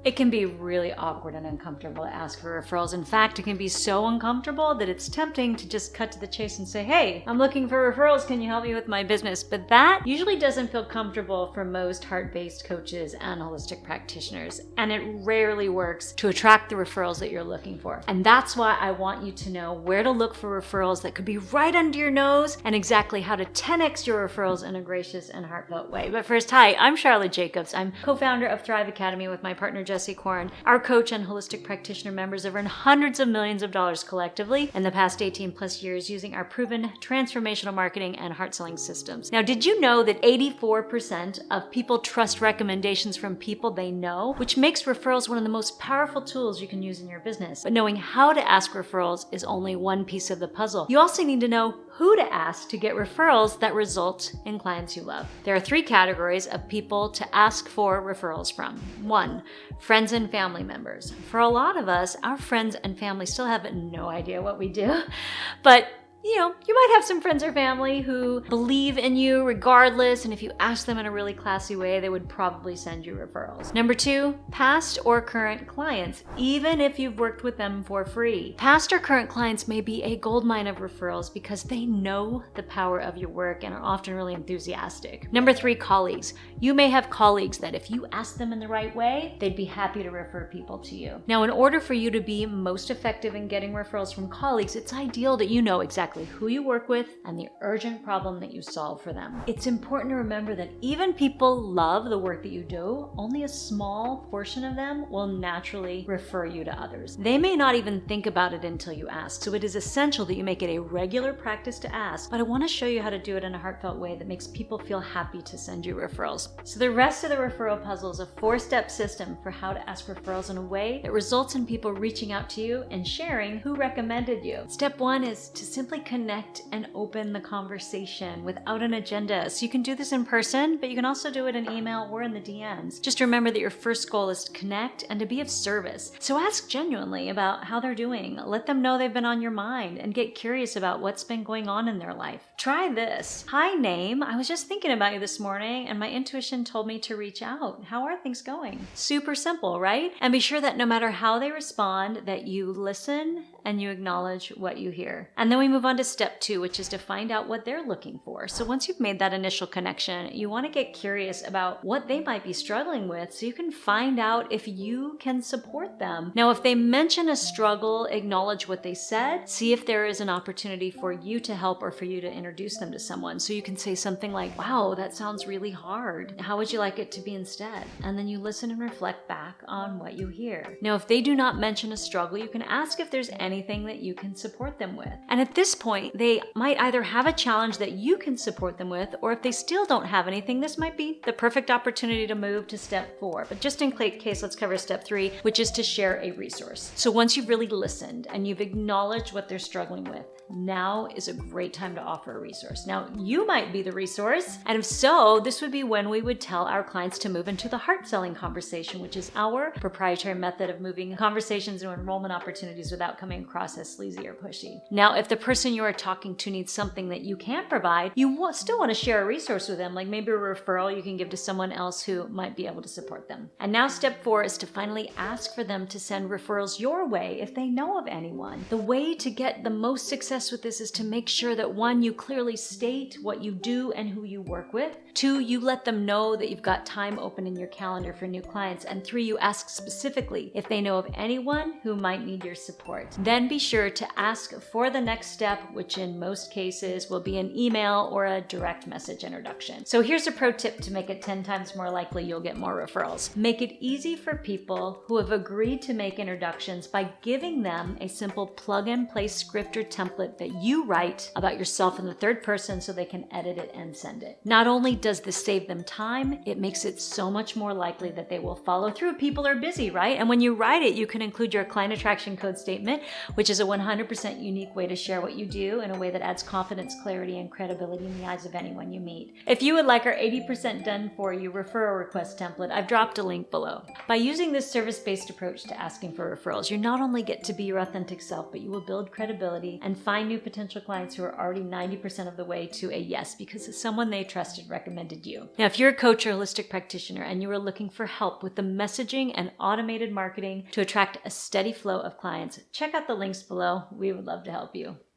It can be really awkward and uncomfortable to ask for referrals. In fact, it can be so uncomfortable that it's tempting to just cut to the chase and say, hey, I'm looking for referrals. Can you help me with my business? But that usually doesn't feel comfortable for most heart-based coaches and holistic practitioners. And it rarely works to attract the referrals that you're looking for. And that's why I want you to know where to look for referrals that could be right under your nose and exactly how to 10x your referrals in a gracious and heartfelt way. But first, hi, I'm Charlotte Jacobs. I'm co-founder of Thrive Academy with my partner, Jesse Korn. Our coach and holistic practitioner members have earned hundreds of millions of dollars collectively in the past 18 plus years using our proven transformational marketing and heart selling systems. Now, did you know that 84% of people trust recommendations from people they know, which makes referrals one of the most powerful tools you can use in your business? But knowing how to ask referrals is only one piece of the puzzle. You also need to know who to ask to get referrals that result in clients you love. There are 3 categories of people to ask for referrals from. 1, friends and family members. For a lot of us, our friends and family still have no idea what we do, but you might have some friends or family who believe in you regardless, and if you ask them in a really classy way, they would probably send you referrals. Number 2, past or current clients, even if you've worked with them for free. Past or current clients may be a goldmine of referrals because they know the power of your work and are often really enthusiastic. Number 3, colleagues. You may have colleagues that if you ask them in the right way, they'd be happy to refer people to you. Now, in order for you to be most effective in getting referrals from colleagues, it's ideal that you know exactly who you work with and the urgent problem that you solve for them. It's important to remember that even people love the work that you do, only a small portion of them will naturally refer you to others. They may not even think about it until you ask, so it is essential that you make it a regular practice to ask, but I want to show you how to do it in a heartfelt way that makes people feel happy to send you referrals. So the rest of the referral puzzle is a 4-step system for how to ask referrals in a way that results in people reaching out to you and sharing who recommended you. Step 1 is to simply connect and open the conversation without an agenda. So you can do this in person, but you can also do it in email or in the DMs. Just remember that your first goal is to connect and to be of service. So ask genuinely about how they're doing. Let them know they've been on your mind and get curious about what's been going on in their life. Try this. Hi, name. I was just thinking about you this morning and my intuition told me to reach out. How are things going? Super simple, right? And be sure that no matter how they respond, that you listen and you acknowledge what you hear. And then we move on to step 2, which is to find out what they're looking for. So once you've made that initial connection, you want to get curious about what they might be struggling with so you can find out if you can support them. Now, if they mention a struggle, acknowledge what they said. See if there is an opportunity for you to help or for you to introduce them to someone. So you can say something like, wow, that sounds really hard. How would you like it to be instead? And then you listen and reflect back on what you hear. Now, if they do not mention a struggle, you can ask if there's anything that you can support them with. And at this point, they might either have a challenge that you can support them with, or if they still don't have anything, this might be the perfect opportunity to move to step 4. But just in case, let's cover step 3, which is to share a resource. So once you've really listened and you've acknowledged what they're struggling with, now is a great time to offer a resource. Now, you might be the resource, and if so, this would be when we would tell our clients to move into the heart selling conversation, which is our proprietary method of moving conversations into enrollment opportunities without coming across as sleazy or pushy. Now, if the person you are talking to needs something that you can't provide, you still want to share a resource with them, like maybe a referral you can give to someone else who might be able to support them. And now step 4 is to finally ask for them to send referrals your way if they know of anyone. The way to get the most success with this is to make sure that 1, you clearly state what you do and who you work with. 2, you let them know that you've got time open in your calendar for new clients. And 3, you ask specifically if they know of anyone who might need your support. Then be sure to ask for the next step, which in most cases will be an email or a direct message introduction. So here's a pro tip to make it 10 times more likely you'll get more referrals. Make it easy for people who have agreed to make introductions by giving them a simple plug and play script or template that you write about yourself in the third person so they can edit it and send it. Not only does this save them time, it makes it so much more likely that they will follow through. People are busy, right? And when you write it, you can include your client attraction code statement, which is a 100% unique way to share what you do in a way that adds confidence, clarity, and credibility in the eyes of anyone you meet. If you would like our 80% done for you referral request template, I've dropped a link below. By using this service-based approach to asking for referrals, you not only get to be your authentic self, but you will build credibility and find find new potential clients who are already 90% of the way to a yes because someone they trusted recommended you. Now, if you're a coach or holistic practitioner and you are looking for help with the messaging and automated marketing to attract a steady flow of clients, check out the links below. We would love to help you.